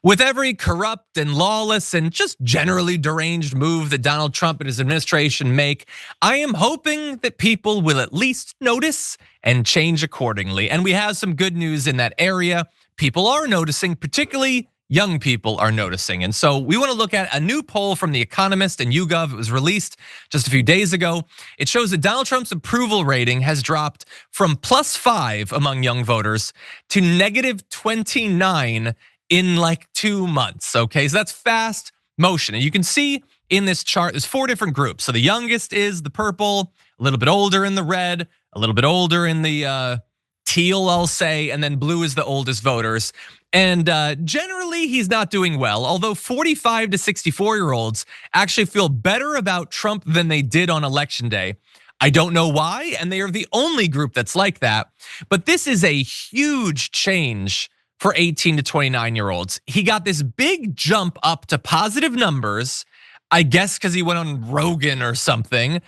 With every corrupt and lawless and just generally deranged move that Donald Trump and his administration make, I am hoping that people will at least notice and change accordingly. And we have some good news in that area. People are noticing, particularly young people are noticing. And so we want to look at a new poll from the Economist and YouGov. It was released just a few days ago. It shows that Donald Trump's approval rating has dropped from +5 among young voters to -29 in like 2 months, okay? So that's fast motion. And you can see in this chart, there's 4 different groups. So the youngest is the purple, a little bit older in the red, a little bit older in the teal, I'll say, and then blue is the oldest voters. And generally, he's not doing well, although 45 to 64-year-olds actually feel better about Trump than they did on election day. I don't know why, and they are the only group that's like that. But this is a huge change for 18 to 29-year-olds. He got this big jump up to positive numbers, I guess because he went on Rogan or something.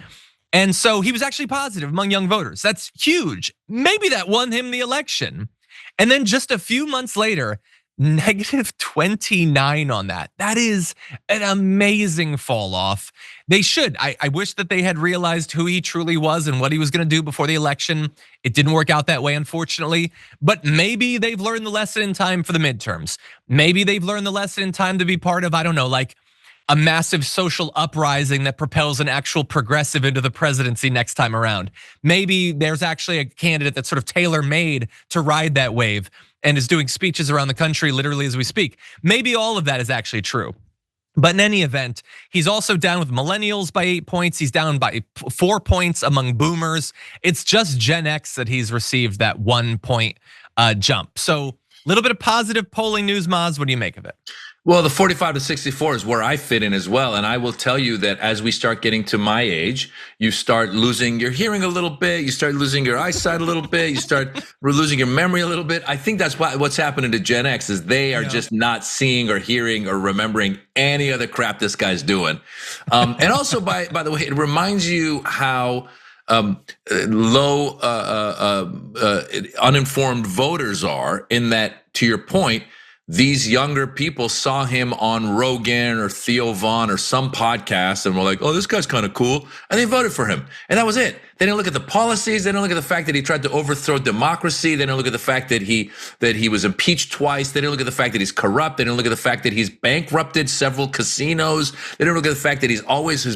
And so he was actually positive among young voters. That's huge. Maybe that won him the election. And then just a few months later, -29 on that. That is an amazing fall off. They should. I wish that they had realized who he truly was and what he was going to do before the election. It didn't work out that way, unfortunately. But maybe they've learned the lesson in time for the midterms. Maybe they've learned the lesson in time to be part of, I don't know, like a massive social uprising that propels an actual progressive into the presidency next time around. Maybe there's actually a candidate that's sort of tailor-made to ride that wave and is doing speeches around the country literally as we speak. Maybe all of that is actually true. But in any event, he's also down with millennials by 8 points. He's down by 4 points among boomers. It's just Gen X that he's received that 1 point jump. So a little bit of positive polling news, Maz. What do you make of it? Well, the 45 to 64 is where I fit in as well. And I will tell you that as we start getting to my age, you start losing your hearing a little bit. You start losing your eyesight a little bit. You start losing your memory a little bit. I think that's what's happening to Gen X is they are just not seeing or hearing or remembering any other crap this guy's doing. And also, by the way, it reminds you how low uninformed voters are in that, to your point, these younger people saw him on Rogan or Theo Vaughn or some podcast and were like, oh, this guy's kind of cool. And they voted for him. And that was it. They didn't look at the policies. They didn't look at the fact that he tried to overthrow democracy. They didn't look at the fact that he was impeached twice. They didn't look at the fact that he's corrupt. They didn't look at the fact that he's bankrupted several casinos. They didn't look at the fact that his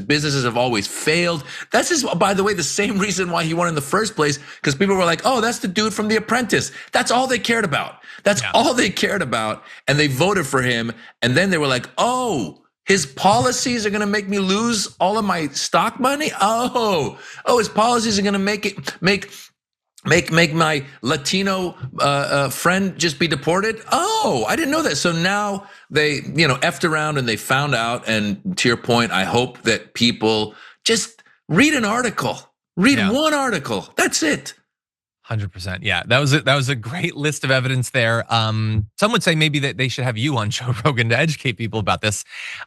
businesses have always failed. That's just, by the way, the same reason why he won in the first place, because people were like, oh, that's the dude from The Apprentice. That's all they cared about. That's all they cared about. And they voted for him. And then they were like, oh, his policies are gonna make me lose all of my stock money? Oh, his policies are gonna make my Latino friend just be deported? Oh, I didn't know that. So now they, effed around and they found out. And to your point, I hope that people just read an article. Read one article. That's it. 100%. Yeah, that was a great list of evidence there. Some would say maybe that they should have you on Joe Rogan to educate people about this.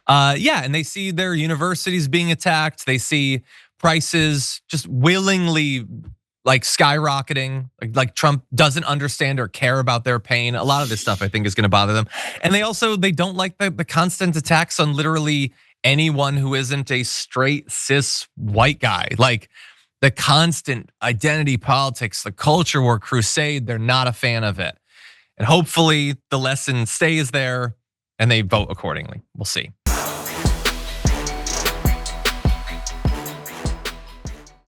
Yeah, and they see their universities being attacked. They see prices just willingly like skyrocketing. Like Trump doesn't understand or care about their pain. A lot of this stuff I think is going to bother them. And they don't like the constant attacks on literally anyone who isn't a straight cis white guy. Like the constant identity politics, the culture war crusade, they're not a fan of it. And hopefully the lesson stays there and they vote accordingly. We'll see.